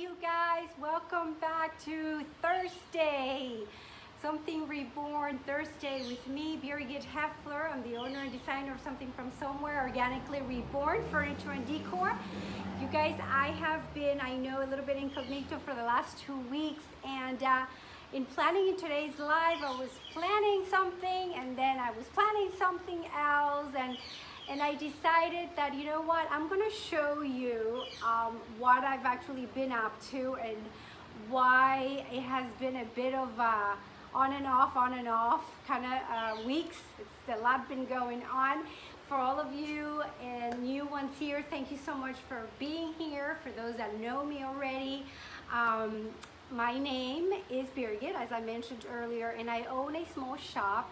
you guys. Welcome back to Thursday. Something Reborn Thursday with me, Birgit Heffler. I'm the owner and designer of Something from Somewhere, Organically Reborn Furniture and Decor. You guys, I have been, I know, a little bit incognito for the last 2 weeks, and in planning today's live, I was planning something, and then I was planning something else, and I decided that, you know what, I'm gonna show you what I've actually been up to and why it has been a bit of on and off kind of weeks. It's a lot been going on. For all of you and new ones here, thank you so much for being here. For those that know me already, my name is Birgit, as I mentioned earlier, and I own a small shop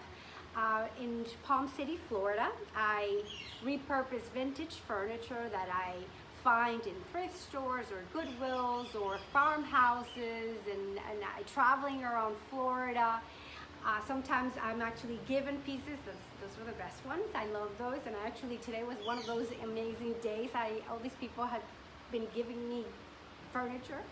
in Palm City, Florida. I repurpose vintage furniture that I find in thrift stores or Goodwills or farmhouses, and traveling around Florida. Sometimes I'm actually given pieces. Those were the best ones. I love those, and actually today was one of those amazing days. All these people had been giving me furniture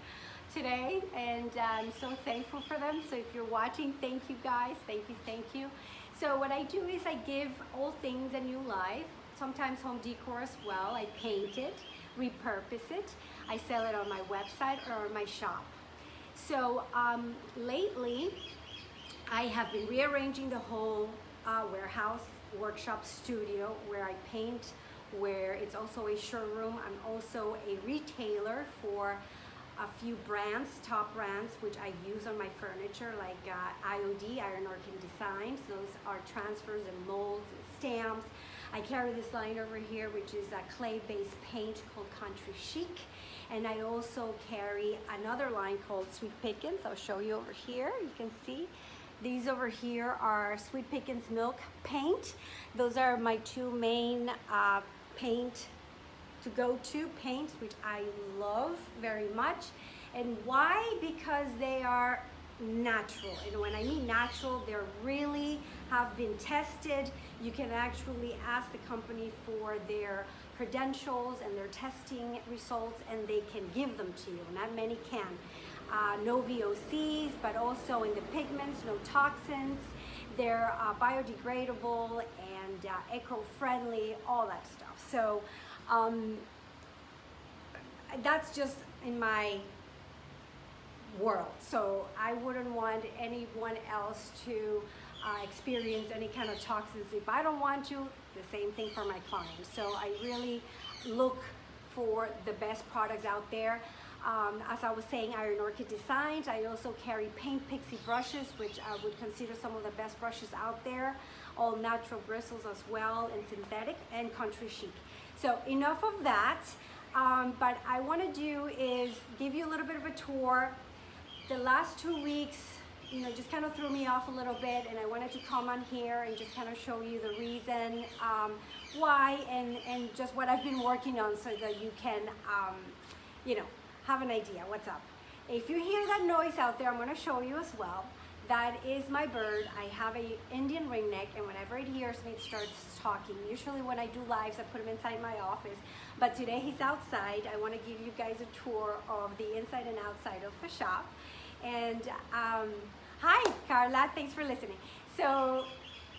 today, and I'm so thankful for them. So if you're watching, thank you guys. Thank you. So what I do is I give old things a new life, sometimes home decor as well. I paint it, repurpose it. I sell it on my website or on my shop. So lately, I have been rearranging the whole warehouse, workshop, studio, where I paint, where it's also a showroom. I'm also a retailer for a few brands, top brands, which I use on my furniture, like IOD, Iron Orchid Designs. Those are transfers and molds and stamps. I carry this line over here, which is a clay-based paint called Country Chic. And I also carry another line called Sweet Pickins. I'll show you over here. You can see these over here are Sweet Pickins Milk Paint. Those are my two main paint to go-to paints, which I love very much. And why? Because they are natural. And when I mean natural, they really have been tested. You can actually ask the company for their credentials and their testing results, and they can give them to you. Not many can. No VOCs, but also in the pigments, no toxins. They're biodegradable and eco-friendly, all that stuff. So that's just in my world. So I wouldn't want anyone else to experience any kind of toxins if I don't want to. The same thing for my clients. So I really look for the best products out there. As I was saying, Iron Orchid Designs. I also carry Paint Pixie brushes, which I would consider some of the best brushes out there. All natural bristles as well, and synthetic, and Country Chic. So enough of that. But I want to do is give you a little bit of a tour. The last 2 weeks, you know, just kind of threw me off a little bit, and I wanted to come on here and just kind of show you the reason why and just what I've been working on, so that you can, you know, have an idea what's up. If you hear that noise out there, I'm going to show you as well. That is my bird. I have a Indian ringneck, and whenever it hears me, it starts talking. Usually when I do lives, I put him inside my office, but today he's outside. I want to give you guys a tour of the inside and outside of the shop. And hi Carla, thanks for listening. So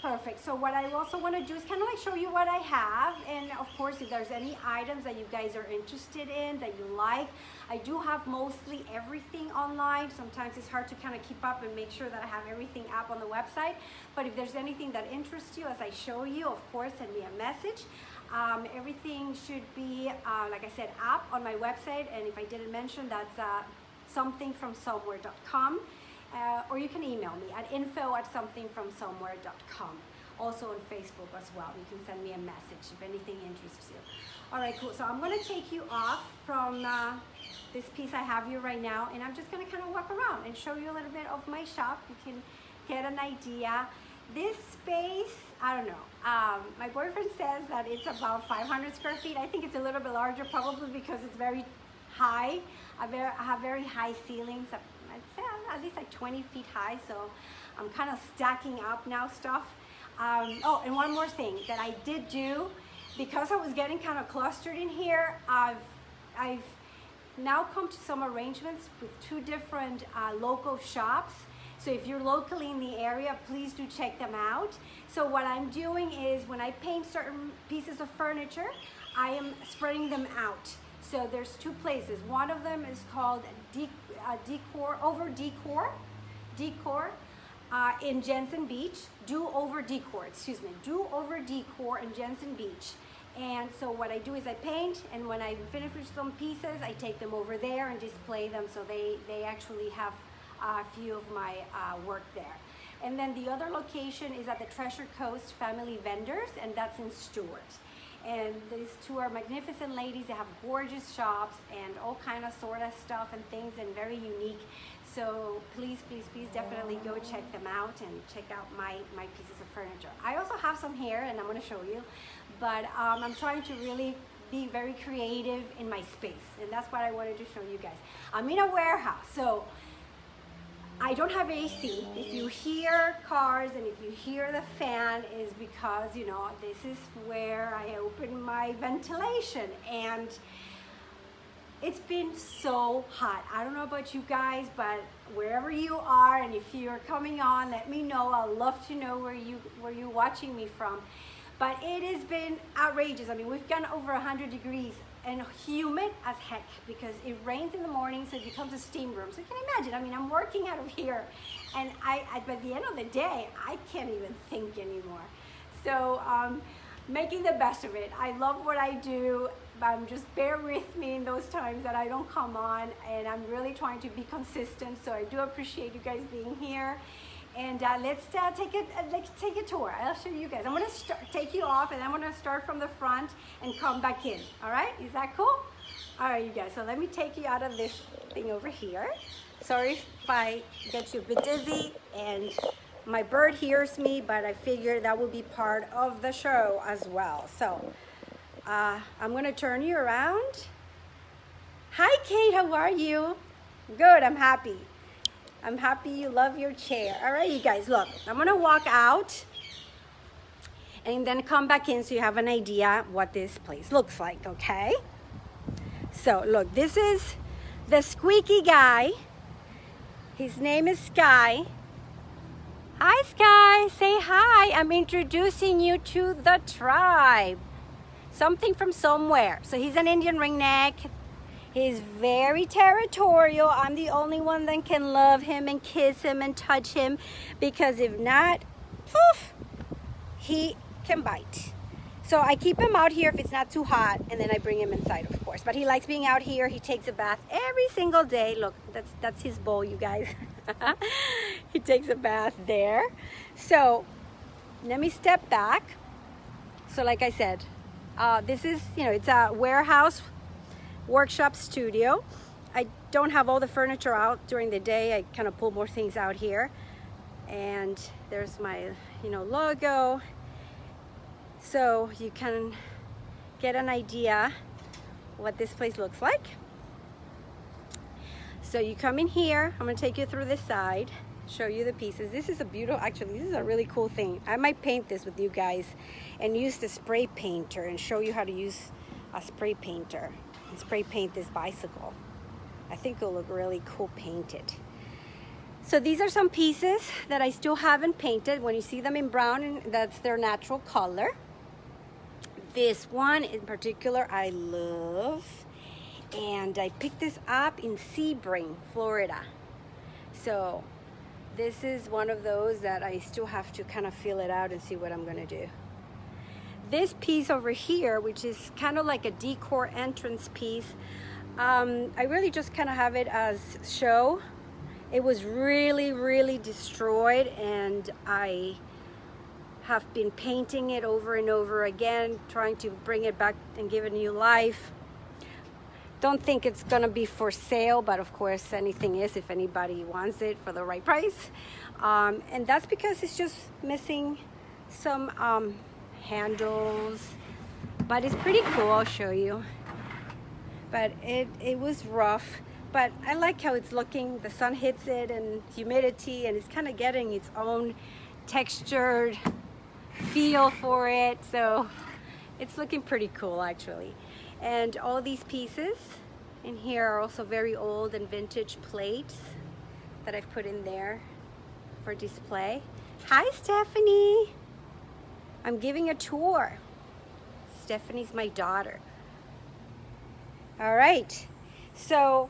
perfect. So what I also want to do is kind of like show you what I have, and of course if there's any items that you guys are interested in, that you like. I do have mostly everything online. Sometimes it's hard to kind of keep up and make sure that I have everything up on the website, but if there's anything that interests you as I show you, of course send me a message. Everything should be like I said, up on my website, and if I didn't mention, that's somethingfromsomewhere.com. Or you can email me at info@somethingfromsomewhere.com. Also on Facebook as well. You can send me a message if anything interests you. All right, cool. So I'm going to take you off from this piece I have here right now, and I'm just going to kind of walk around and show you a little bit of my shop. You can get an idea. This space, I don't know. My boyfriend says that it's about 500 square feet. I think it's a little bit larger, probably because it's very high. I have very high ceilings. I'd say at least like 20 feet high, so I'm kind of stacking up now stuff. Oh, and one more thing that I did do, because I was getting kind of clustered in here, I've now come to some arrangements with two different local shops. So if you're locally in the area, please do check them out. So what I'm doing is when I paint certain pieces of furniture, I am spreading them out. So there's two places. One of them is called Decor in Jensen Beach. Do Over Decor in Jensen Beach. And so what I do is I paint, and when I finish with some pieces, I take them over there and display them, so they actually have a few of my work there. And then the other location is at the Treasure Coast Family Vendors, and that's in Stewart. And these two are magnificent ladies. They have gorgeous shops and all kind of sort of stuff and things, and very unique. So please, please, please definitely go check them out and check out my pieces of furniture. I also have some here, and I'm going to show you, but I'm trying to really be very creative in my space, and that's what I wanted to show you guys. I'm in a warehouse, so I don't have AC. If you hear cars and if you hear the fan, is because, you know, this is where I open my ventilation, and it's been so hot. I don't know about you guys, but wherever you are, and if you're coming on, let me know. I'd love to know where you're watching me from. But it has been outrageous. I mean, we've gone over 100 degrees and humid as heck, because it rains in the morning, so it becomes a steam room. So you can imagine, I mean, I'm working out of here, and by the end of the day, I can't even think anymore. So making the best of it. I love what I do. Just bear with me in those times that I don't come on, and I'm really trying to be consistent. So I do appreciate you guys being here. And let's take a tour. I'll show you guys. I'm gonna take you off, and I'm gonna start from the front and come back in. All right, is that cool? All right, you guys, so let me take you out of this thing over here. Sorry if I get you a bit dizzy, and my bird hears me, but I figured that will be part of the show as well. So I'm gonna turn you around. Hi, Kate, how are you? Good, I'm happy. I'm happy you love your chair. All right, you guys, look, I'm gonna walk out and then come back in so you have an idea what this place looks like, okay? So look, this is the squeaky guy. His name is Sky. Hi, Sky, say hi. I'm introducing you to the tribe. Something from somewhere. So he's an Indian ringneck. He's very territorial. I'm the only one that can love him and kiss him and touch him, because if not, poof, he can bite. So I keep him out here if it's not too hot, and then I bring him inside, of course. But he likes being out here. He takes a bath every single day. Look, that's his bowl, you guys. He takes a bath there. So let me step back. So like I said, this is, you know, it's a warehouse workshop studio. I don't have all the furniture out during the day. I kind of pull more things out here, and there's my, you know, logo, so you can get an idea what this place looks like. So you come in here. I'm gonna take you through this side, show you the pieces. This is a beautiful, actually this is a really cool thing. I might paint this with you guys and use the spray painter and show you how to use a spray painter and spray paint this bicycle. I think it'll look really cool painted. So these are some pieces that I still haven't painted. When you see them in brown, that's their natural color. This one in particular I love, and I picked this up in Sebring, Florida. So this is one of those that I still have to kind of feel it out and see what I'm gonna do. This piece over here, which is kind of like a decor entrance piece, I really just kind of have it as show. It was really, really destroyed, and I have been painting it over and over again, trying to bring it back and give it new life. Don't think it's gonna be for sale, but of course anything is if anybody wants it for the right price. And that's because it's just missing some handles, but it's pretty cool. I'll show you. But it was rough, but I like how it's looking. The sun hits it and humidity, and it's kind of getting its own textured feel for it. So it's looking pretty cool actually. And all these pieces And here are also very old and vintage plates that I've put in there for display. Hi, Stephanie. I'm giving a tour. Stephanie's my daughter. All right, so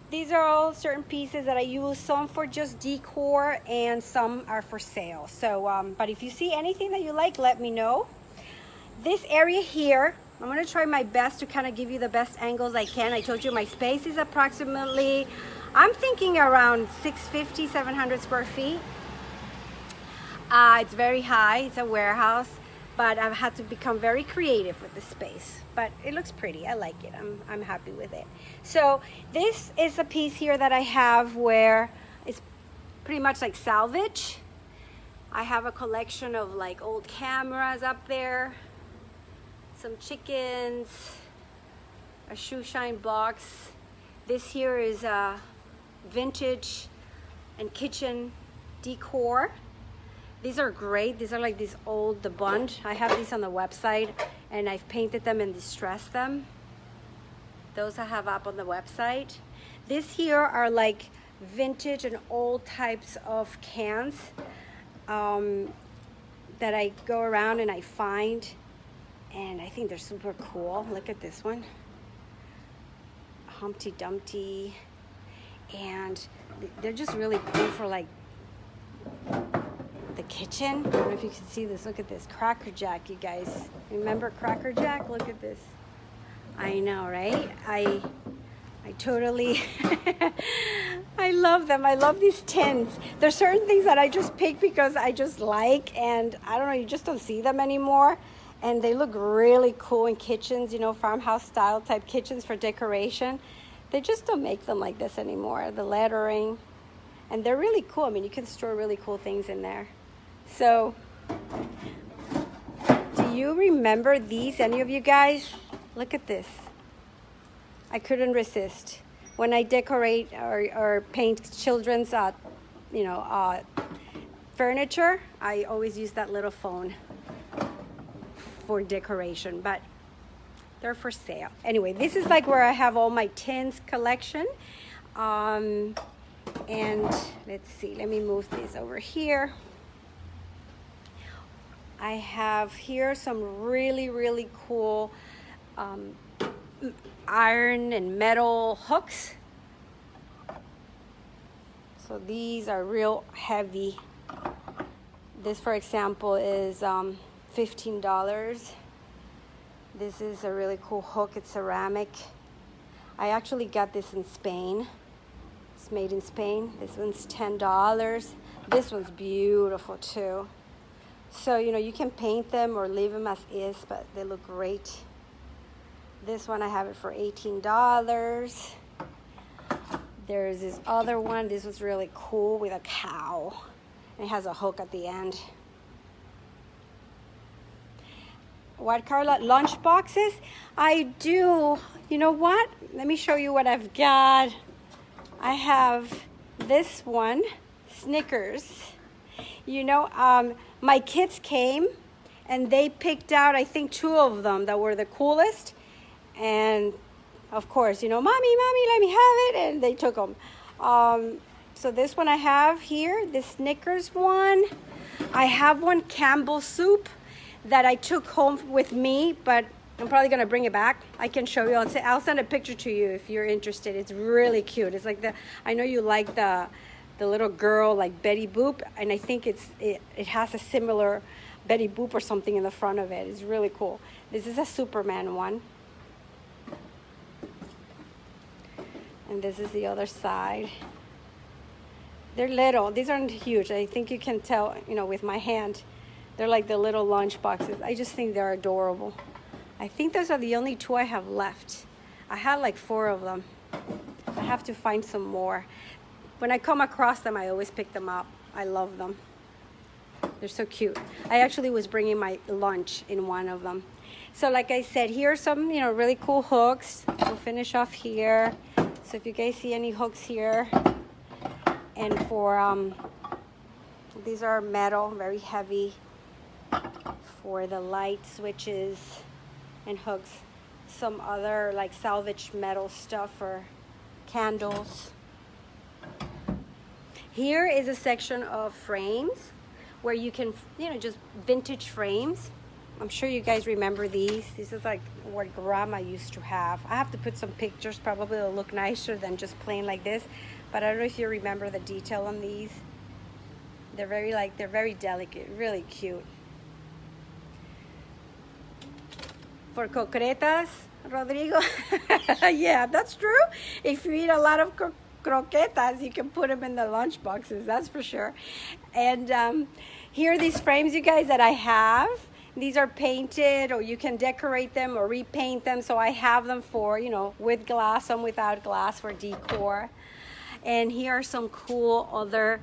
these are all certain pieces that I use, some for just decor and some are for sale. So, but if you see anything that you like, let me know. This area here, I'm gonna try my best to kind of give you the best angles I can. I told you my space is approximately, I'm thinking around 650, 700 square feet. It's very high, it's a warehouse, but I've had to become very creative with the space. But it looks pretty, I like it, I'm happy with it. So this is a piece here that I have where it's pretty much like salvage. I have a collection of like old cameras up there, some chickens, a shoe shine box. This here is vintage and kitchen decor. These are great. These are like these old, the bunch. I have these on the website and I've painted them and distressed them. Those I have up on the website. These here are like vintage and old types of cans that I go around and I find. And I think they're super cool. Look at this one. Humpty Dumpty. And they're just really cool for like the kitchen. I don't know if you can see this. Look at this. Cracker Jack, you guys. Remember Cracker Jack? Look at this. I know, right? I totally, I love them. I love these tins. There's certain things that I just pick because I just like, and I don't know, you just don't see them anymore. And they look really cool in kitchens, you know, farmhouse style type kitchens for decoration. They just don't make them like this anymore. The lettering, and they're really cool. I mean, you can store really cool things in there. So, do you remember these, any of you guys? Look at this. I couldn't resist. When I decorate or paint children's, furniture, I always use that little phone for decoration, but they're for sale. Anyway, this is like where I have all my tins collection. And let's see, let me move this over here. I have here some really, really cool iron and metal hooks. So these are real heavy. This, for example, is $15. This is a really cool hook. It's ceramic. I actually got this in Spain. It's made in Spain. This one's $10. This one's beautiful too. So, you know, you can paint them or leave them as is, but they look great. This one, I have it for $18. There's this other one. This was really cool with a cow. And it has a hook at the end. What, Carla? Lunch boxes? I do. You know what? Let me show you what I've got. I have this one, Snickers. You know, my kids came and they picked out, I think, 2 of them that were the coolest. And of course, you know, mommy, let me have it. And they took them. So this one I have here, the Snickers one. I have one Campbell soup that I took home with me, but I'm probably gonna bring it back. I can show you. I'll send a picture to you if you're interested. It's really cute. It's like I know you like the little girl like Betty Boop, and I think it has a similar Betty Boop or something in the front of it. It's really cool. This is a Superman one. And this is the other side. They're little. These aren't huge. I think you can tell, you know, with my hand. They're like the little lunch boxes. I just think they're adorable. I think those are the only 2 I have left. I had like 4 of them. I have to find some more. When I come across them, I always pick them up. I love them. They're so cute. I actually was bringing my lunch in one of them. So like I said, here are some, you know, really cool hooks. We'll finish off here. So if you guys see any hooks here, and for, these are metal, very heavy, for the light switches and hooks. some other like salvage metal stuff or candles. Here is a section of frames where you can, you know, just vintage frames. I'm sure you guys remember these. This is like what grandma used to have. I have to put some pictures, probably it'll look nicer than just plain like this. But I don't know if you remember the detail on these. They're very delicate, really cute. For concretas, Rodrigo. Yeah, that's true. If you eat a lot of croquetas, you can put them in the lunch boxes, that's for sure. And here are these frames, you guys, that I have. These are painted, or you can decorate them or repaint them. So I have them for, you know, with glass, some without glass for decor. And here are some cool other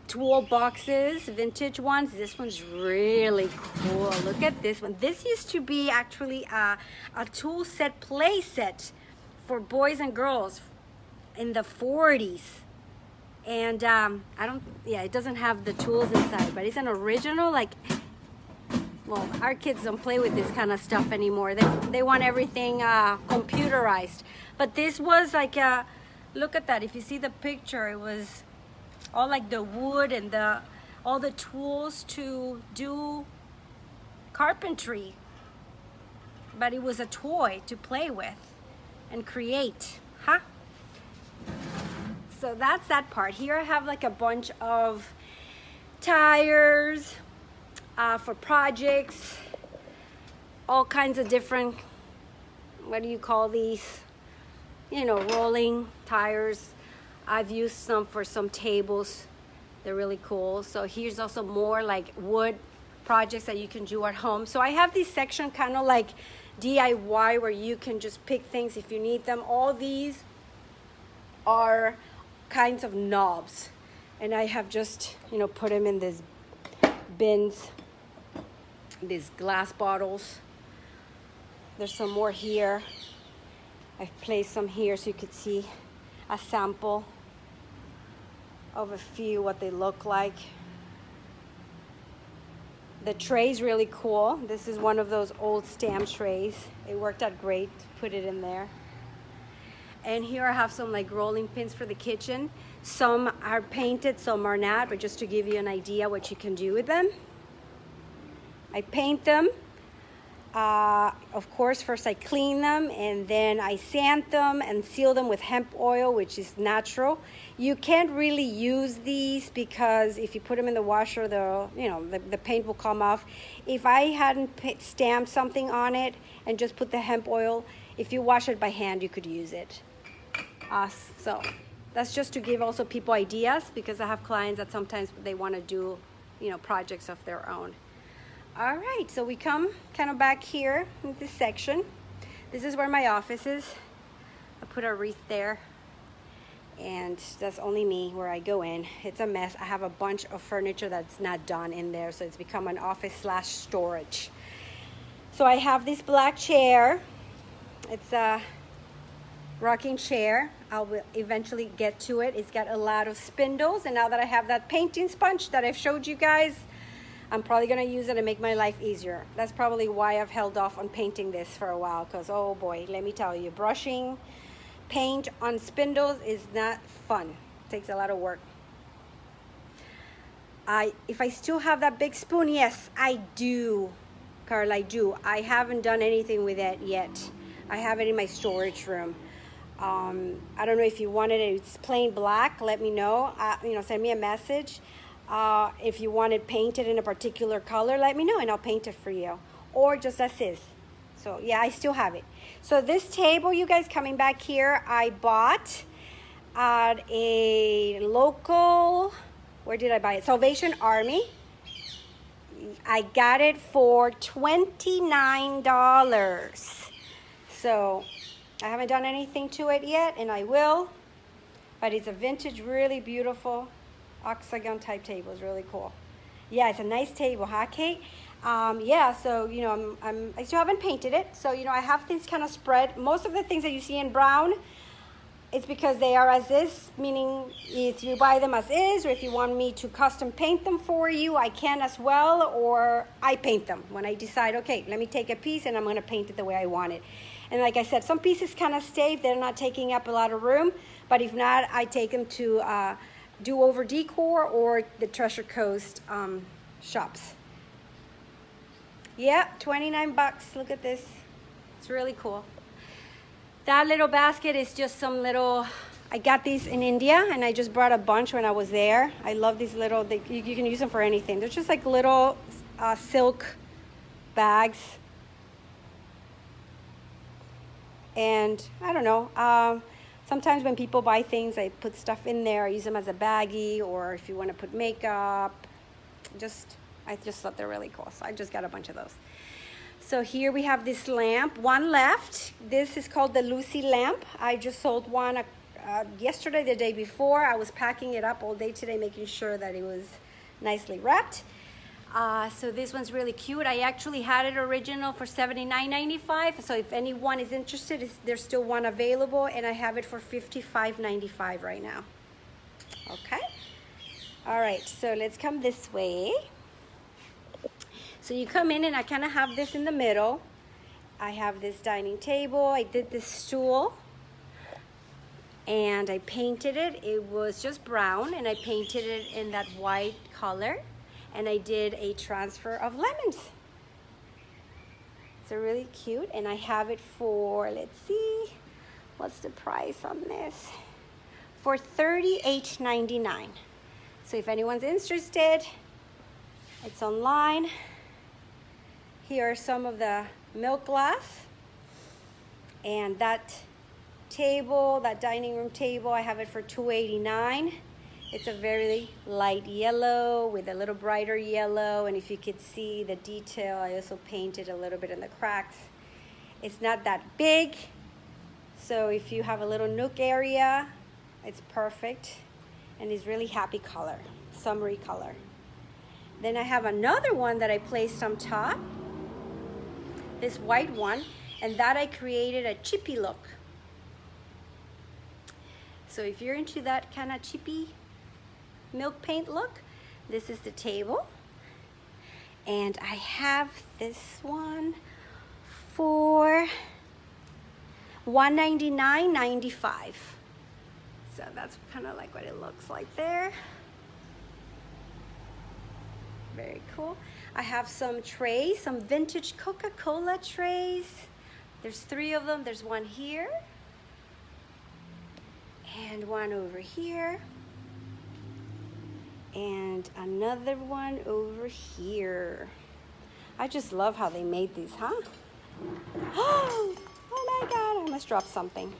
tool boxes, vintage ones. This one's really cool. Look at this one. This used to be actually a tool set, play set for boys and girls in the 40s. And it doesn't have the tools inside, but it's an original, like, well, our kids don't play with this kind of stuff anymore. They want everything computerized. But this was like a, look at that. If you see the picture, it was all like the wood and all the tools to do carpentry. But it was a toy to play with and create, huh? So that's that part. Here I have like a bunch of tires for projects, all kinds of different, what do you call these? You know, rolling tires. I've used some for some tables. They're really cool. So here's also more like wood projects that you can do at home. So I have this section kind of like DIY where you can just pick things if you need them. All these are kinds of knobs, and I have just, you know, put them in these bins, these glass bottles. There's some more here. I've placed some here so you could see a sample of a few, what they look like. The tray's really cool. This is one of those old stamp trays. It worked out great to put it in there. And here I have some like rolling pins for the kitchen. Some are painted, some are not, but just to give you an idea what you can do with them. I paint them. Of course, first I clean them, and then I sand them and seal them with hemp oil, which is natural. You can't really use these because if you put them in the washer, the paint will come off. If I hadn't stamped something on it and just put the hemp oil, if you wash it by hand, you could use it. So that's just to give also people ideas, because I have clients that sometimes they want to do, you know, projects of their own. All right, so we come kind of back here in this section. This is where my office is. I put a wreath there, and that's only me where I go in. It's a mess. I have a bunch of furniture that's not done in there, so it's become an office / storage. So I have this black chair. It's a rocking chair. I will eventually get to it. It's got a lot of spindles, and now that I have that painting sponge that I've showed you guys, I'm probably gonna use it and make my life easier. That's probably why I've held off on painting this for a while, because oh boy, let me tell you, brushing paint on spindles is not fun. It takes a lot of work. If I still have that big spoon, yes, I do, Carl, I do. I haven't done anything with it yet. I have it in my storage room. I don't know if you wanted it, it's plain black, let me know. Send me a message. If you want it painted in a particular color, let me know and I'll paint it for you. Or just as is. So yeah, I still have it. So this table, you guys, coming back here, I bought at a local, where did I buy it? Salvation Army. I got it for $29. So I haven't done anything to it yet, and I will. But it's a vintage, really beautiful octagon type table. Is really cool. Yeah, it's a nice table, huh, Kate? Yeah, so you know, I still haven't painted it, so you know, I have things kind of spread. Most of the things that you see in brown, it's because they are as is, meaning if you buy them as is, or if you want me to custom paint them for you, I can as well, or I paint them when I decide, okay, let me take a piece and I'm gonna paint it the way I want it. And like I said, some pieces kind of stay if they're not taking up a lot of room, but if not, I take them to Do Over Decor or the Treasure Coast shops. Yeah, 29 bucks, look at this. It's really cool. That little basket is just some little, I got these in India and I just brought a bunch when I was there. I love these little, you can use them for anything. They're just like little silk bags. And I don't know, sometimes when people buy things, I put stuff in there. I use them as a baggie, or if you want to put makeup. I just thought they're really cool. So I just got a bunch of those. So here we have this lamp, one left. This is called the Lucy lamp. I just sold one yesterday, the day before. I was packing it up all day today, making sure that it was nicely wrapped. So this one's really cute. I actually had it original for $79.95. So if anyone is interested, there's still one available, and I have it for $55.95 right now. Okay. All right, so let's come this way. So you come in and I kind of have this in the middle. I have this dining table. I did this stool and I painted it. It was just brown and I painted it in that white color, and I did a transfer of lemons. It's really cute, and I have it for, let's see, what's the price on this? For $38.99. So if anyone's interested, it's online. Here are some of the milk glass, and that table, that dining room table, I have it for $2.89. It's a very light yellow with a little brighter yellow, and if you could see the detail, I also painted a little bit in the cracks. It's not that big, so if you have a little nook area, it's perfect, and it's really happy color, summery color. Then I have another one that I placed on top, this white one, and that I created a chippy look. So if you're into that kind of chippy milk paint look, this is the table. And I have this one for $199.95. So that's kind of like what it looks like there. Very cool. I have some trays, some vintage Coca-Cola trays. There's 3 of them. There's one here and one over here and another one over here. I just love how they made these, huh? Oh my God, I almost dropped something.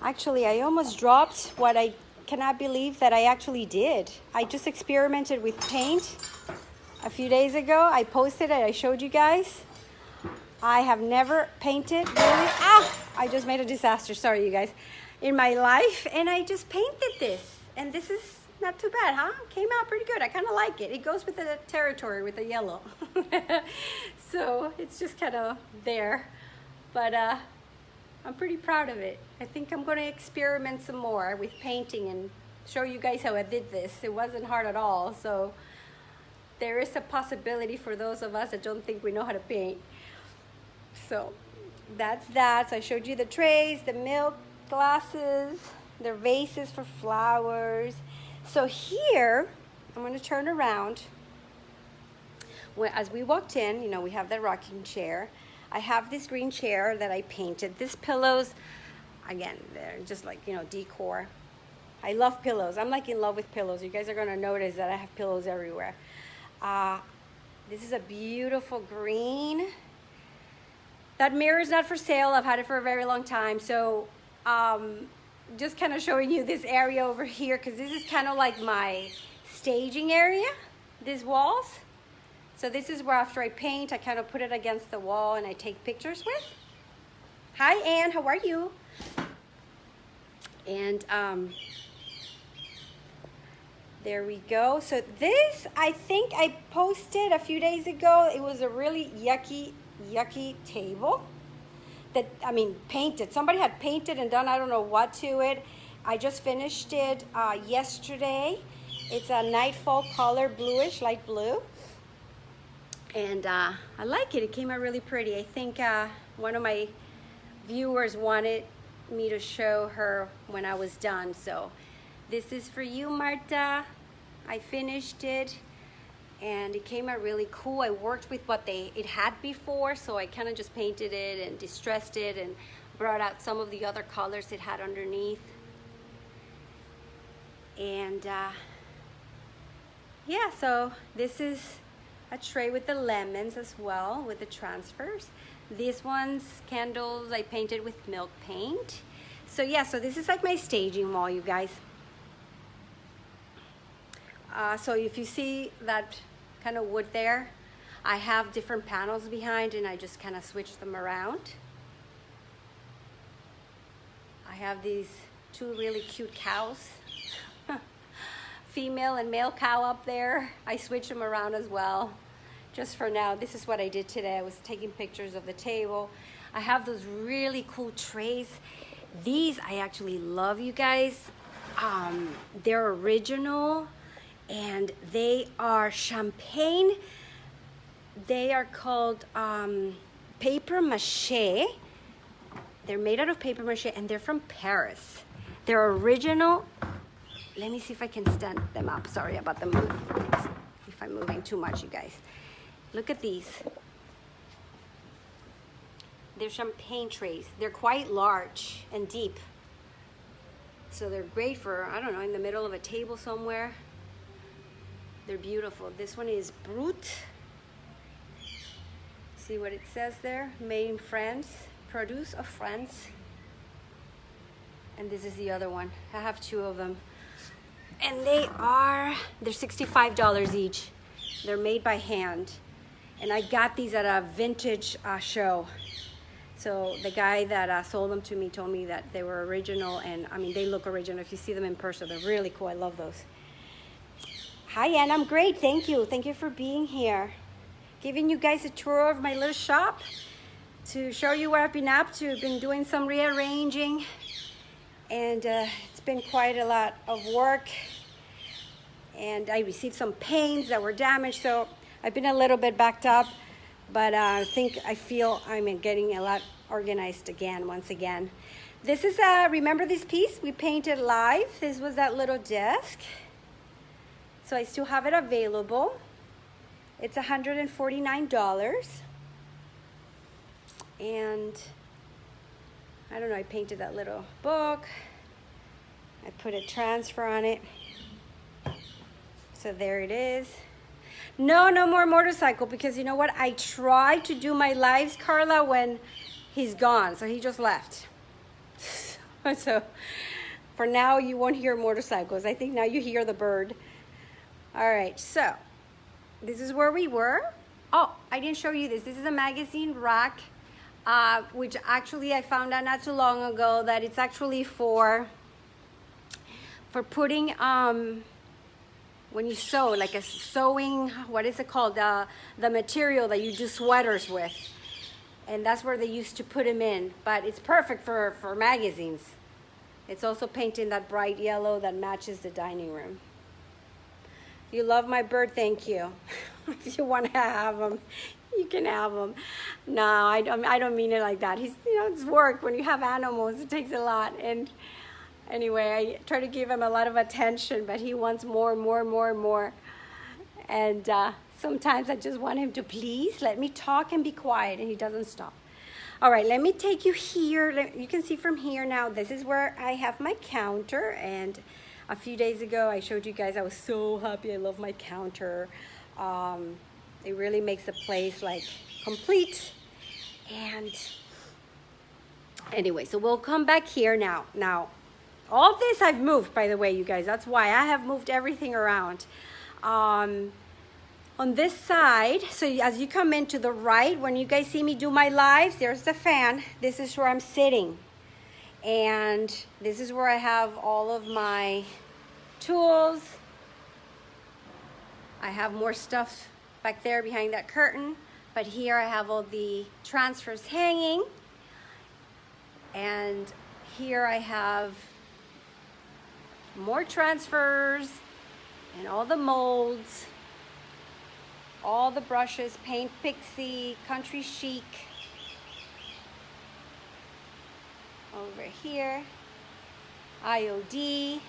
Actually, I almost dropped what I cannot believe that I actually did. I just experimented with paint a few days ago. I posted it, I showed you guys. I have never painted really, I just made a disaster, sorry you guys, in my life, and I just painted this. And this is not too bad, huh? Came out pretty good. I kind of like it. It goes with the territory with the yellow. So it's just kind of there. But I'm pretty proud of it. I think I'm going to experiment some more with painting and show you guys how I did this. It wasn't hard at all. So there is a possibility for those of us that don't think we know how to paint. So that's that. So I showed you the trays, the milk glasses, the vases for flowers. So here, I'm going to turn around. As we walked in, you know, we have the rocking chair. I have this green chair that I painted. These pillows, again, they're just like, you know, decor. I love pillows. I'm like in love with pillows. You guys are going to notice that I have pillows everywhere. This is a beautiful green. That mirror is not for sale. I've had it for a very long time. So just kind of showing you this area over here, because this is kind of like my staging area, these walls. So this is where after I paint, I kind of put it against the wall and I take pictures with. Hi, Anne, how are you? And there we go. So this, I think I posted a few days ago. It was a really yucky table that, I mean, painted. Somebody had painted and done I don't know what to it. I just finished it yesterday. It's a nightfall color, bluish, light blue. And I like it. It came out really pretty. I think one of my viewers wanted me to show her when I was done. So this is for you, Marta. I finished it and it came out really cool. I worked with what it had before, so I kind of just painted it and distressed it and brought out some of the other colors it had underneath. And yeah, so this is a tray with the lemons as well, with the transfers. These ones, candles, I painted with milk paint. So yeah, so this is like my staging wall, you guys. So if you see that kind of wood there, I have different panels behind and I just kind of switch them around. I have these two really cute cows. Female and male cow up there. I switch them around as well. Just for now, this is what I did today. I was taking pictures of the table. I have those really cool trays. These I actually love, you guys. They're original and they are champagne. They are called paper mache. They're made out of paper mache and they're from Paris. They're original. Let me see if I can stand them up. Sorry about the move. If I'm moving too much, you guys. Look at these. They're champagne trays. They're quite large and deep. So they're great for, I don't know, in the middle of a table somewhere. They're beautiful. This one is Brut. See what it says there? Made in France. Produce of France. And this is the other one. I have two of them. And they're $65 each. They're made by hand. And I got these at a vintage show. So the guy that sold them to me told me that they were original, and I mean, they look original. If you see them in person, they're really cool. I love those. Hi, Ann. I'm great. Thank you. Thank you for being here. Giving you guys a tour of my little shop to show you what I've been up to. I've been doing some rearranging, and it's been quite a lot of work. And I received some paints that were damaged, so I've been a little bit backed up, but I feel I'm getting a lot organized again, once again. This is, remember this piece? We painted live. This was that little desk. So I still have it available. It's $149. And I don't know, I painted that little book. I put a transfer on it. So there it is. No more motorcycle, because you know what? I tried to do my lives, Carla, when he's gone. So he just left. So for now, you won't hear motorcycles. I think now you hear the bird. All right, so this is where we were. Oh, I didn't show you this. This is a magazine rack, which actually I found out not too long ago that it's actually for putting, when you sew, like a sewing, what is it called? The material that you do sweaters with. And that's where they used to put them in. But it's perfect for magazines. It's also painted that bright yellow that matches the dining room. You love my bird, thank you. If you want to have them, you can have them. No, I don't mean it like that. It's work. When you have animals, it takes a lot. And anyway, I try to give him a lot of attention, but he wants more. And sometimes I just want him to please let me talk and be quiet, and he doesn't stop. All right, let me take you here. You can see from here now, this is where I have my counter. And a few days ago, I showed you guys I was so happy. I love my counter. It really makes the place like complete. And anyway, so we'll come back here now. Now, all this I've moved, by the way, you guys. That's why I have moved everything around. On this side, so as you come in to the right, when you guys see me do my lives, there's the fan. This is where I'm sitting. And this is where I have all of my tools. I have more stuff back there behind that curtain. But here I have all the transfers hanging. And here I have more transfers and all the molds, all the brushes, Paint Pixie, Country Chic. Over here, IOD.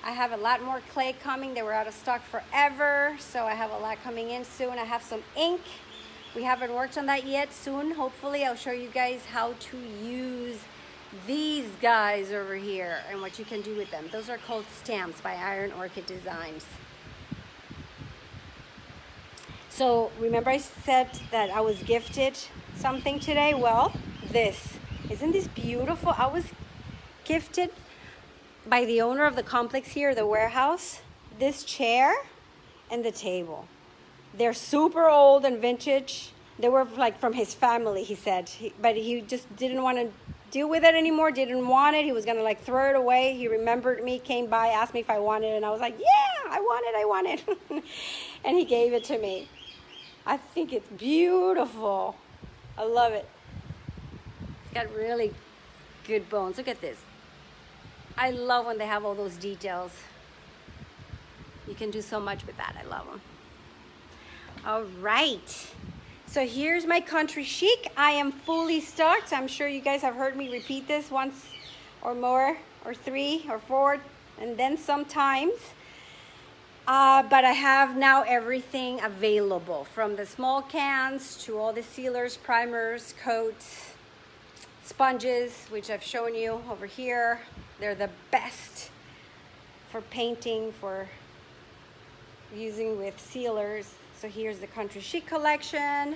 I have a lot more clay coming. They were out of stock forever, so I have a lot coming in soon. I have some ink. We haven't worked on that yet. Soon, hopefully, I'll show you guys how to use these guys over here and what you can do with them. Those are called stamps by Iron Orchid Designs. So remember I said that I was gifted something today? Well, this. Isn't this beautiful? I was gifted by the owner of the complex here, the warehouse, this chair and the table. They're super old and vintage. They were like from his family, he said, but he just didn't want to deal with it anymore, didn't want it. He was gonna like throw it away. He remembered me, came by, asked me if I wanted it, and I was like, yeah, I want it. And he gave it to me. I think it's beautiful. I love it. It's got really good bones. Look at this. I love when they have all those details. You can do so much with that. I love them. All right. So here's my Country Chic. I am fully stocked. I'm sure you guys have heard me repeat this once or more, or 3 or 4, and then sometimes. But I have now everything available, from the small cans to all the sealers, primers, coats, sponges, which I've shown you over here. They're the best for painting, for using with sealers. So here's the Country Chic collection.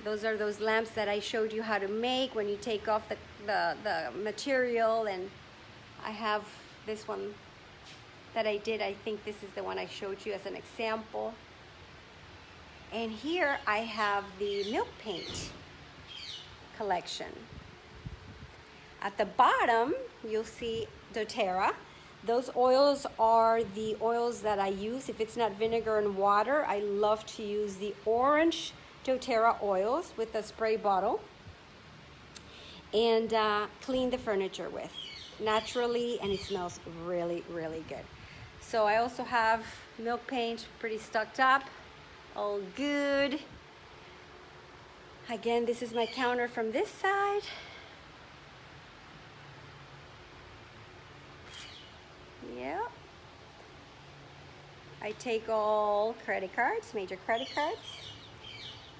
Those are those lamps that I showed you how to make when you take off the material. And I have this one that I did. I think this is the one I showed you as an example. And here I have the milk paint collection. At the bottom, you'll see doTERRA. Those oils are the oils that I use. If it's not vinegar and water, I love to use the orange doTERRA oils with a spray bottle and clean the furniture with naturally, and it smells really, really good. So I also have milk paint pretty stocked up, all good. Again, this is my counter from this side. Yep. I take all credit cards, major credit cards.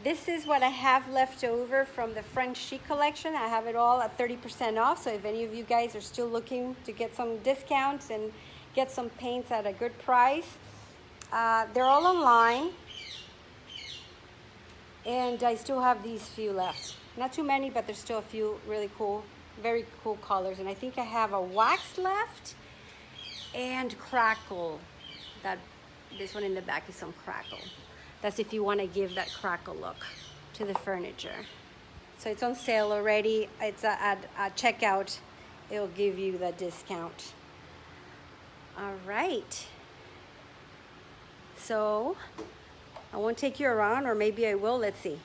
This is what I have left over from the French Chic collection. I have it all at 30% off. So if any of you guys are still looking to get some discounts and get some paints at a good price, they're all online. And I still have these few left. Not too many, but there's still a few really cool, very cool colors. And I think I have a wax left and crackle. This one in the back is some crackle. That's if you want to give that crackle look to the furniture. So it's on sale already. It's at checkout. It'll give you the discount. All right. So I won't take you around, or maybe I will. Let's see.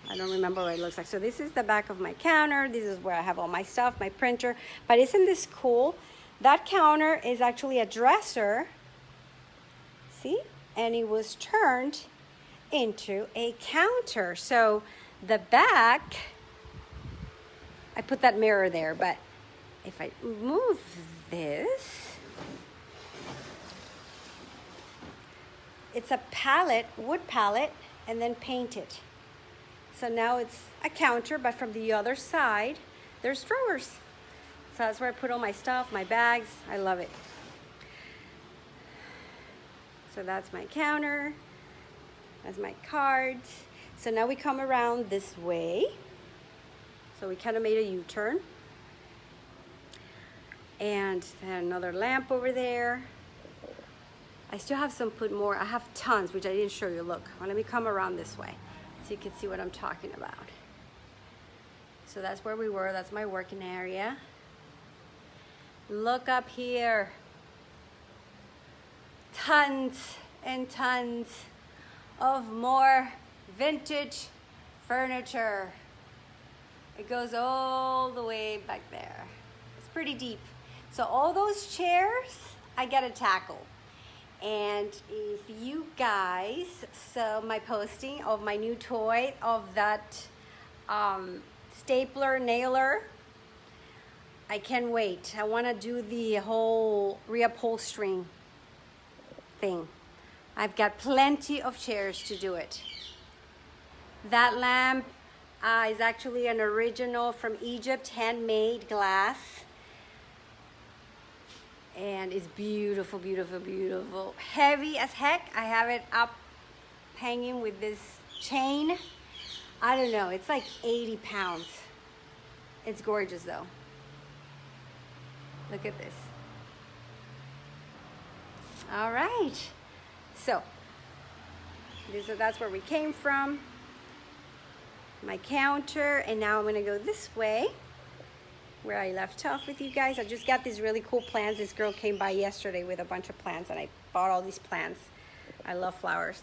I don't remember what it looks like. So this is the back of my counter. This is where I have all my stuff, my printer. But isn't this cool? That counter is actually a dresser. See? And it was turned into a counter. So the back, I put that mirror there, but if I move this, it's a palette, wood palette, and then painted. So now it's a counter, but from the other side, there's drawers. So that's where I put all my stuff, my bags. I love it. So that's my counter. That's my cards. So now we come around this way. So we kind of made a U-turn. And then another lamp over there. I still have some put more. I have tons, which I didn't show you. Look, well, let me come around this way so you can see what I'm talking about. So that's where we were. That's my working area. Look up here. Tons and tons of more vintage furniture. It goes all the way back there. It's pretty deep. So all those chairs, I gotta tackle. And if you guys saw my posting of my new toy of that stapler nailer, I can't wait. I want to do the whole reupholstering thing. I've got plenty of chairs to do it. That lamp is actually an original from Egypt, handmade glass. And it's beautiful, beautiful, beautiful. Heavy as heck. I have it up hanging with this chain. I don't know, it's like 80 pounds. It's gorgeous though. Look at this. All right. So, that's where we came from. My counter, and now I'm gonna go this way where I left off with you guys. I just got these really cool plants. This girl came by yesterday with a bunch of plants, and I bought all these plants. I love flowers.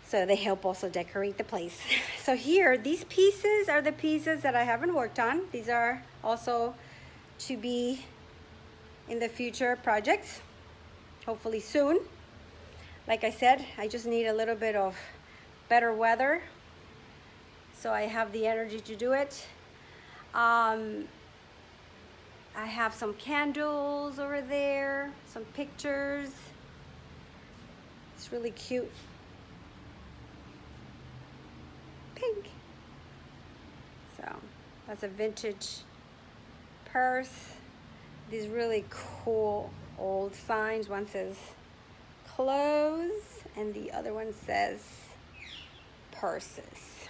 So they help also decorate the place. So here, these pieces are the pieces that I haven't worked on. These are also to be in the future projects, hopefully soon. Like I said, I just need a little bit of better weather so I have the energy to do it. I have some candles over there, some pictures. It's really cute. Pink. So that's a vintage purse. These really cool old signs. One says clothes and the other one says purses.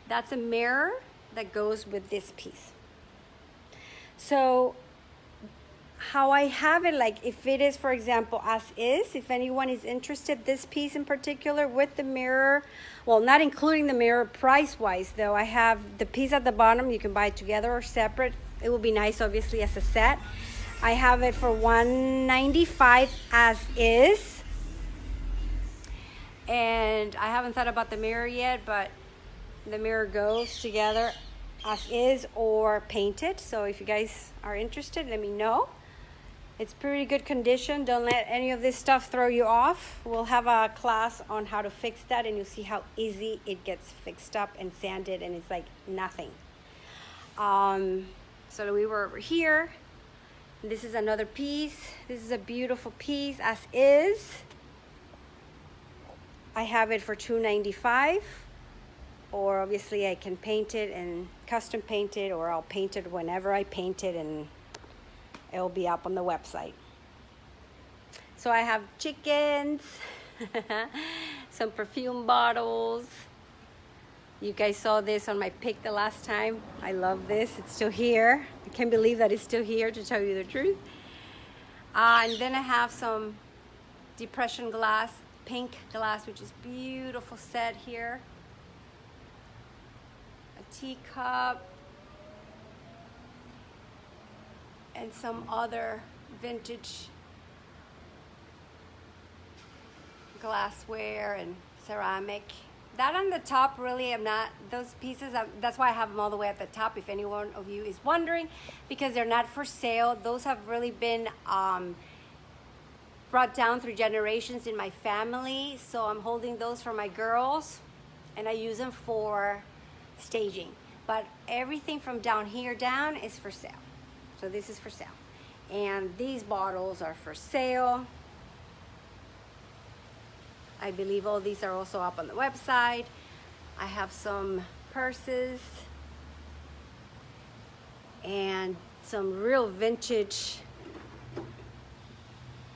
That's a mirror that goes with this piece. So how I have it, like if it is, for example, as is, if anyone is interested, this piece in particular with the mirror, well, not including the mirror price-wise though, I have the piece at the bottom. You can buy it together or separate. It would be nice, obviously, as a set. I have it for $195 as is. And I haven't thought about the mirror yet, but the mirror goes together as is or painted. So if you guys are interested, let me know. It's pretty good condition. Don't let any of this stuff throw you off. We'll have a class on how to fix that, and you'll see how easy it gets fixed up and sanded, and it's like nothing. So we were over here. This is another piece. This is a beautiful piece as is. I have it for $295, or obviously I can paint it and custom paint it, or I'll paint it whenever I paint it, and it'll be up on the website. So I have chickens, some perfume bottles. You guys saw this on my pic the last time. I love this. It's still here. I can't believe that it's still here, to tell you the truth. And then I have some depression glass, pink glass, which is beautiful set here. A teacup. And some other vintage glassware and ceramic. That on the top, really, I'm not, those pieces, that's why I have them all the way at the top, if any one of you is wondering, because they're not for sale. Those have really been brought down through generations in my family, so I'm holding those for my girls, and I use them for staging. But everything from down here down is for sale. So this is for sale. And these bottles are for sale. I believe all these are also up on the website. I have some purses and some real vintage.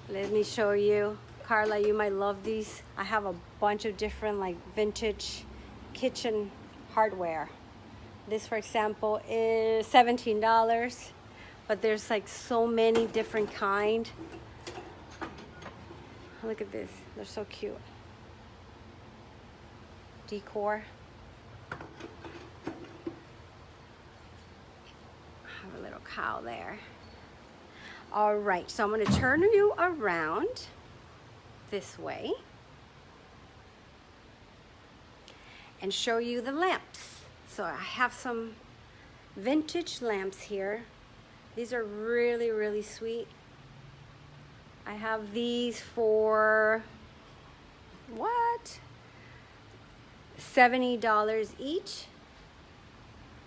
Let me show you. Carla, you might love these. I have a bunch of different like vintage kitchen hardware. This, for example, is $17, but there's like so many different kind. Look at this, they're so cute. Decor. I have a little cow there. All right, so I'm gonna turn you around this way. and show you the lamps. So I have some vintage lamps here. These are really, really sweet. I have these for, what? $70 each,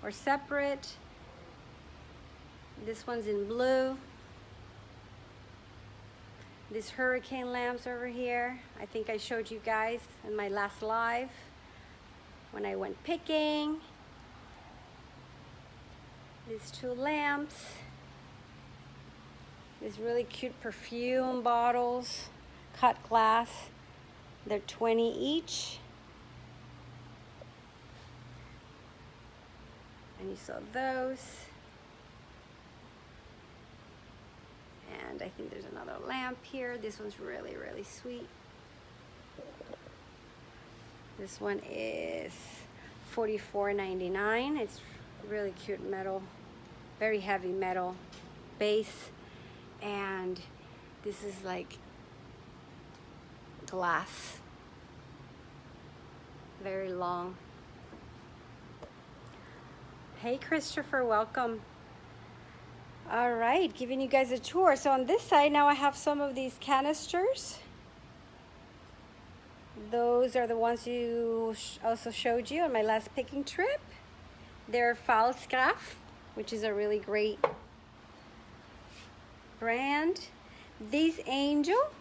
or separate. This one's in blue. These hurricane lamps over here, I think I showed you guys in my last live when I went picking. These two lamps. These really cute perfume bottles, cut glass. They're 20 each. And you saw those. And I think there's another lamp here. This one's really, really sweet. This one is $44.99. It's really cute metal, very heavy metal base. And this is like glass, very long. Hey Christopher, welcome. All right, giving you guys a tour. So on this side now I have some of these canisters. Those are the ones you also showed you on my last picking trip. They're Falsgraf, which is a really great brand. These Angel,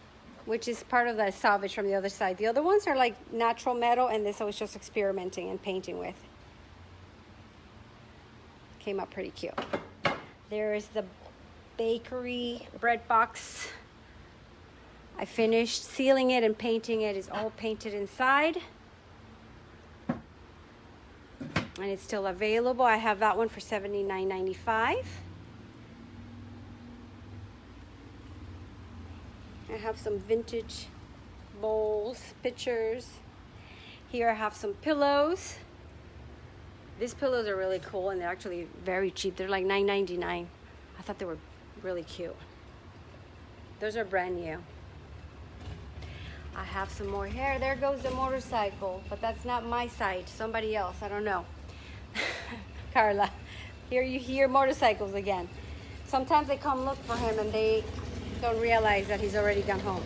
which is part of the salvage from the other side. The other ones are like natural metal, and this I was just experimenting and painting with. Came out pretty cute. There's the bakery bread box. I finished sealing it and painting it. It's all painted inside. And it's still available. I have that one for $79.95. I have some vintage bowls, pitchers. Here I have some pillows. These pillows are really cool, and they're actually very cheap. They're like $9.99. I thought they were really cute. Those are brand new. I have some more here. There goes the motorcycle, but that's not my site. Somebody else, I don't know. Carla, here you hear motorcycles again. Sometimes they come look for him and they don't realize that he's already gone home.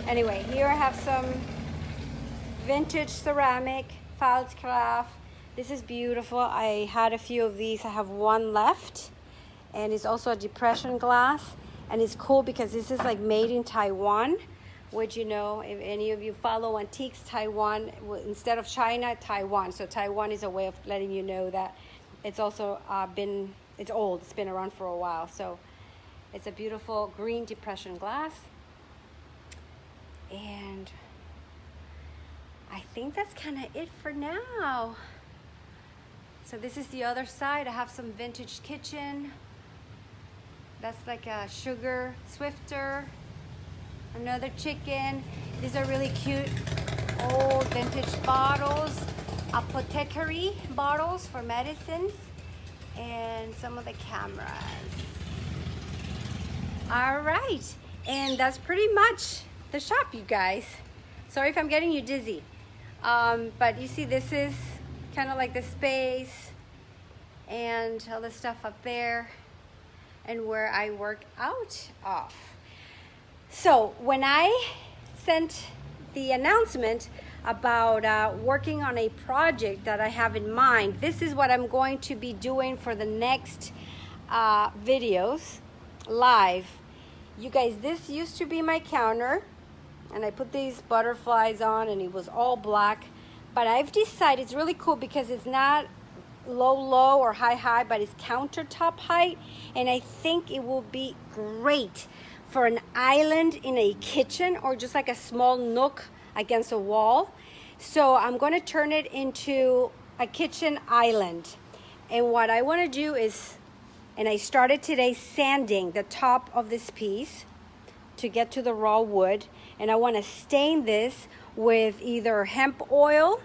Anyway, here I have some vintage ceramic, Falsgraf. This is beautiful. I had a few of these. I have one left, and it's also a depression glass, and it's cool because this is like made in Taiwan, which, you know, if any of you follow antiques, Taiwan, instead of China, Taiwan. So Taiwan is a way of letting you know that it's also it's old. It's been around for a while. So it's a beautiful green depression glass. And I think that's kind of it for now. So this is the other side. I have some vintage kitchen. That's like a sugar swifter. Another chicken. These are really cute old vintage bottles. Apothecary bottles for medicines. And some of the cameras. All right. And that's pretty much the shop, you guys. Sorry if I'm getting you dizzy. But you see, this is kind of like the space and all the stuff up there and where I work out of. So when I sent the announcement about working on a project that I have in mind, this is what I'm going to be doing for the next videos live. You guys, this used to be my counter, and I put these butterflies on and it was all black. But I've decided it's really cool because it's not low or high, but it's countertop height. And I think it will be great for an island in a kitchen or just like a small nook against a wall. So I'm going to turn it into a kitchen island. And what I want to do is, and I started today sanding the top of this piece to get to the raw wood. And I want to stain this with either hemp oil,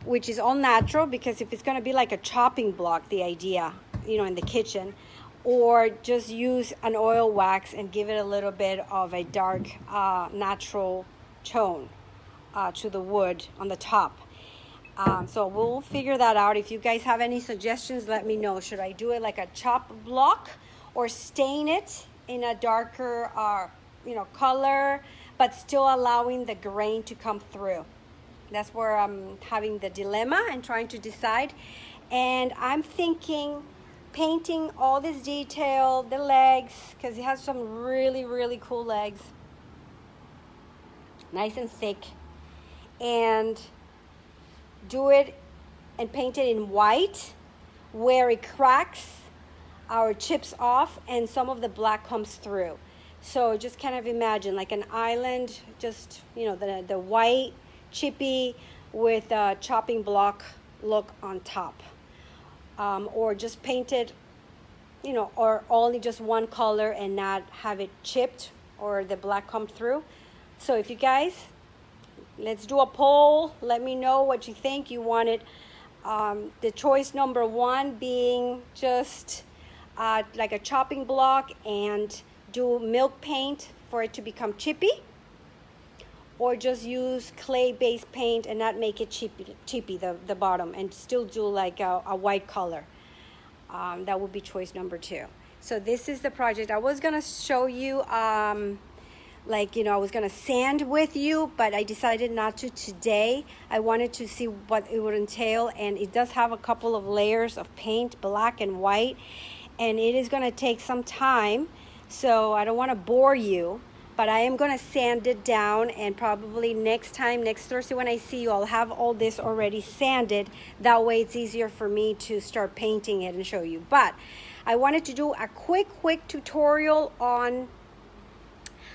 which is all natural, because if it's going to be like a chopping block, the idea, you know, in the kitchen, or just use an oil wax and give it a little bit of a dark natural tone. to the wood on the top. So we'll figure that out. If you guys have any suggestions, let me know. Should I do it like a chop block or stain it in a darker color, but still allowing the grain to come through? That's where I'm having the dilemma and trying to decide. And I'm thinking painting all this detail, the legs, because it has some really, really cool legs. Nice and thick. And do it and paint it in white where it cracks or chips off and some of the black comes through. So just kind of imagine like an island, just the white chippy with a chopping block look on top, or just paint it or only just one color and not have it chipped or the black come through. So if you guys, let's do a poll. Let me know what you think. You want it. The choice number one being just like a chopping block and do milk paint for it to become chippy, or just use clay-based paint and not make it chippy the bottom, and still do like a white color. That would be choice number two. So this is the project. I was gonna show you I was gonna sand with you, but I decided not to today. I wanted to see what it would entail, and it does have a couple of layers of paint, black and white, and it is gonna take some time, so I don't wanna bore you, but I am gonna sand it down, and probably next Thursday when I see you, I'll have all this already sanded. That way it's easier for me to start painting it and show you. But I wanted to do a quick tutorial on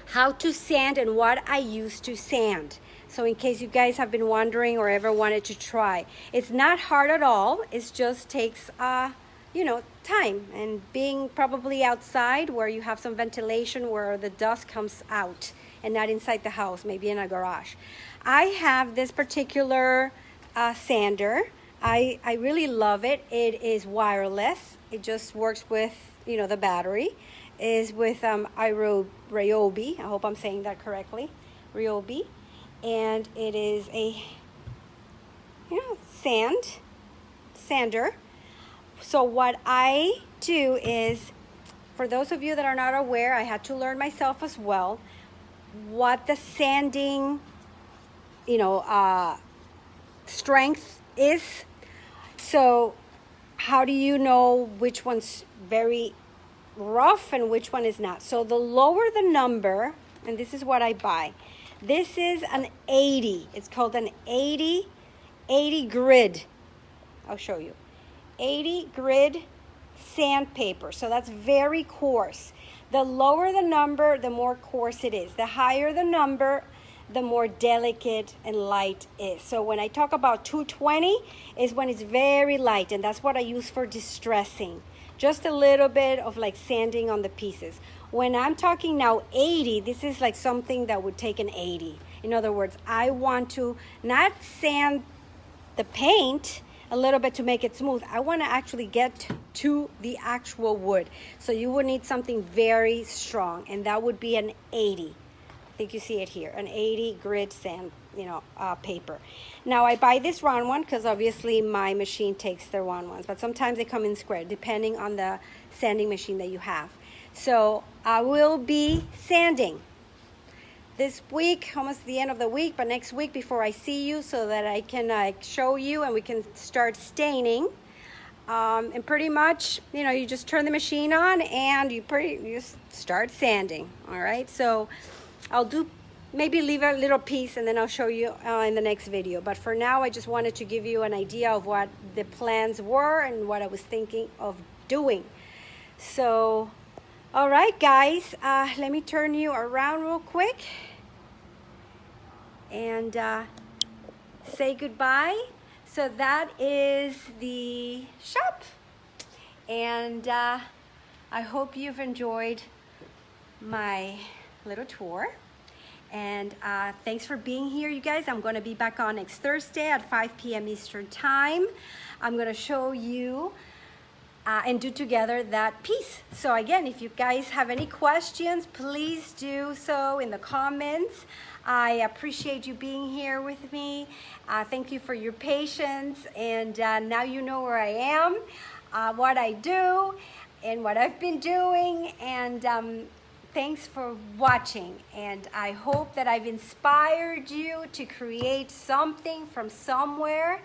how to sand and what I use to sand. So in case you guys have been wondering or ever wanted to try, it's not hard at all. It just takes time, and being probably outside where you have some ventilation where the dust comes out and not inside the house, maybe in a garage. I have this particular sander. I really love it. It is wireless. It just works with the battery. Is with Ryobi. I hope I'm saying that correctly. Ryobi. And it is a sander. So what I do is, for those of you that are not aware, I had to learn myself as well what the sanding strength is. So how do you know which one's very rough and which one is not? So the lower the number, and this is what I buy. This is an 80. It's called an 80 grid. I'll show you. 80 grid sandpaper. So that's very coarse. The lower the number, the more coarse it is. The higher the number, the more delicate and light it is. So when I talk about 220 is when it's very light, and that's what I use for distressing. Just a little bit of like sanding on the pieces. When I'm talking now 80, this is like something that would take an 80. In other words, I want to not sand the paint a little bit to make it smooth. I want to actually get to the actual wood. So you would need something very strong, and that would be an 80. I think you see it here, an 80 grid sand, paper. Now I buy this round one because obviously my machine takes the round ones, but sometimes they come in square depending on the sanding machine that you have. So I will be sanding this week, almost the end of the week, but next week before I see you, so that I can show you and we can start staining. And pretty much, you just turn the machine on and you start sanding. All right, so I'll maybe leave a little piece and then I'll show you in the next video. But for now, I just wanted to give you an idea of what the plans were and what I was thinking of doing. So, all right, guys, let me turn you around real quick and say goodbye. So that is the shop. And I hope you've enjoyed my little tour. And thanks for being here, you guys. I'm going to be back on next Thursday at 5 p.m. Eastern Time. I'm going to show you and do together that piece. So again, if you guys have any questions, please do so in the comments. I appreciate you being here with me. Thank you for your patience, and now you know where I am, what I do, and what I've been doing, and thanks for watching. And I hope that I've inspired you to create something from somewhere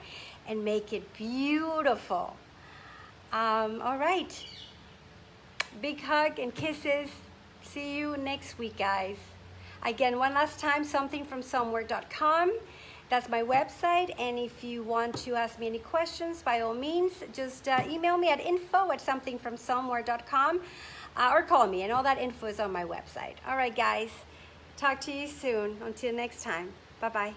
and make it beautiful. All right, big hug and kisses. See you next week, guys. Again, one last time, somethingfromsomewhere.com. That's my website, and if you want to ask me any questions, by all means, just email me at info@somethingfromsomewhere.com or call me, and all that info is on my website. All right, guys, talk to you soon. Until next time, bye-bye.